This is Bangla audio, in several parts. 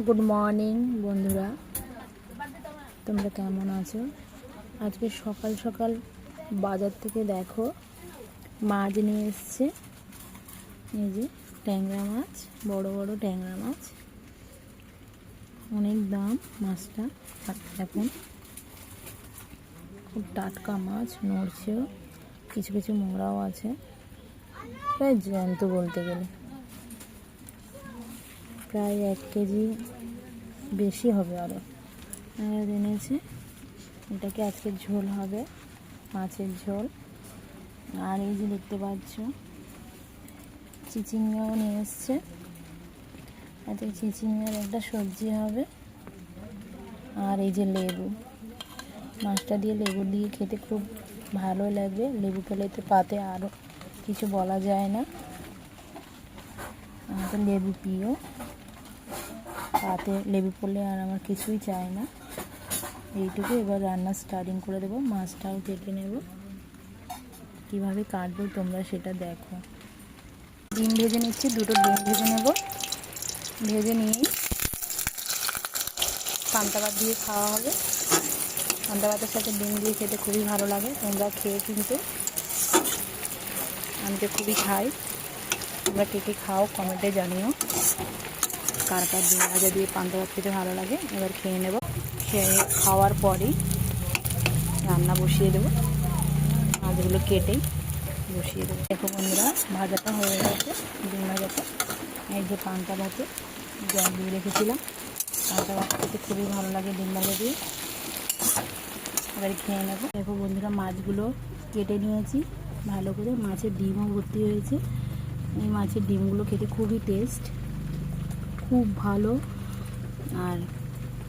গুড মর্নিং বন্ধুরা, তোমরা কেমন আছো? আজকে সকাল সকাল বাজার থেকে দেখো মাছ নিয়ে এসছে। এই যে ট্যাংরা মাছ, বড় বড় ট্যাংরা মাছ, অনেক দাম মাছটা। এখন খুব টাটকা মাছ, নড়ছেও, কিছু কিছু মোড়াও আছে, প্রায় জ্যান্ত বলতে গেলে। প্রায় 1 কেজি বেশি হবে আরও এনেছে। এটাকে আজকে ঝোল হবে, মাছের ঝোল। আর এই যে দেখতে পাচ্ছ চিচিঙ্গাও নিয়ে এসছে, এতে চিচিঙ্গার একটা সবজি হবে। আর এই যে লেবু, মাছটা দিয়ে লেবু দিয়ে খেতে খুব ভালো লাগবে। লেবু খেলে তো পাতে আরও কিছু বলা যায় না। আমাদের লেবু প্রিয়, পাতে লেবু পড়লে আর আমার কিছুই চাই না। এইটুকু। এবার রান্না স্টার্টিং করে দেবো। মাছটাও কেটে নেব, কীভাবে কাটবো তোমরা সেটা দেখো। ডিম ভেজে নিচ্ছি, 2টো ডিম ভেজে নেব। ভেজে নিয়েই পান্তা ভাত দিয়ে খাওয়া হবে। পান্তা ভাতের সাথে ডিম দিয়ে খেতে খুবই ভালো লাগে। তোমরা খেয়ে কিন্তু, আমি তো খুবই খাই। তোমরা কে কে খাও কমেন্টে জানিও, কার কার ডিম ভাজা দিয়ে পান্তা ভাত খেতে ভালো লাগে। এবার খেয়ে নেব। খেয়ে খাওয়ার পরেই রান্না বসিয়ে দেবো। মাছগুলো কেটেই বসিয়ে দেবো। দেখো বন্ধুরা, ভাজাটা হয়ে গেছে, ডিম ভাজাটা। এই যে পান্তা ভাতে জল দিয়ে রেখেছিলাম। পান্তা ভাত খেতে খুবই ভালো লাগে ডিম ভাজা দিয়ে। এবার খেয়ে নেবো। দেখো বন্ধুরা, মাছগুলো কেটে নিয়েছি ভালো করে। মাছের ডিমও ভর্তি হয়েছে। এই মাছের ডিমগুলো খেতে খুবই টেস্ট, খুব ভালো, আর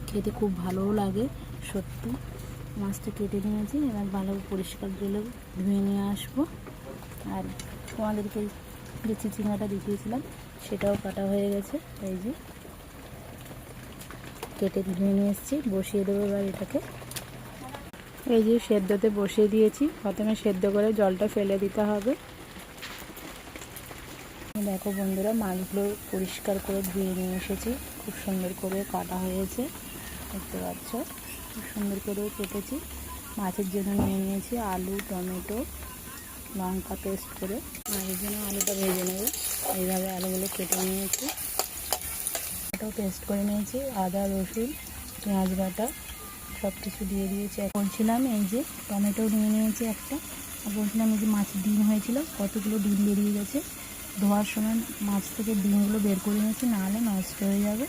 খেতে খুব ভালোও লাগে সত্যি। মাছটা কেটে নিয়েছি, এবার ভালো পরিষ্কার জলে ধুয়ে নিয়ে আসবো। আর তোমাদেরকে যে চিচিঙ্গাটা দেখিয়েছিলাম সেটাও কাটা হয়ে গেছে। এই যে কেটে ধুয়ে নিয়ে এসেছি, বসিয়ে দেবো এবার এটাকে। এই যে সেদ্ধতে বসিয়ে দিয়েছি। প্রথমে সেদ্ধ করে জলটা ফেলে দিতে হবে। দেখো বন্ধুরা, মাছগুলো পরিষ্কার করে ধুয়ে নিয়ে এসেছি, খুব সুন্দর করে কাটা হয়েছে, দেখতে পাচ্ছ। খুব সুন্দর করেও কেটেছি। মাছের জন্য নিয়ে নিয়েছি আলু, টমেটো, লঙ্কা পেস্ট করে। মাছের জন্য আলুটা ভেজে নেব। এইভাবে আলুগুলো কেটে নিয়েছি, এটাও পেস্ট করে নিয়েছি। আদা, রসুন, পেঁয়াজ বাটা সব কিছু দিয়ে দিয়েছি। বলছিলাম এই যে টমেটো নিয়ে নিয়েছি একটা। আর বলছিলাম এই যে মাছের ডিম হয়েছিল, কতগুলো ডিম বেরিয়ে গেছে। ধোয়ার সময় মাছ থেকে ডিমগুলো বের করে নিয়েছি, নাহলে নষ্ট হয়ে যাবে।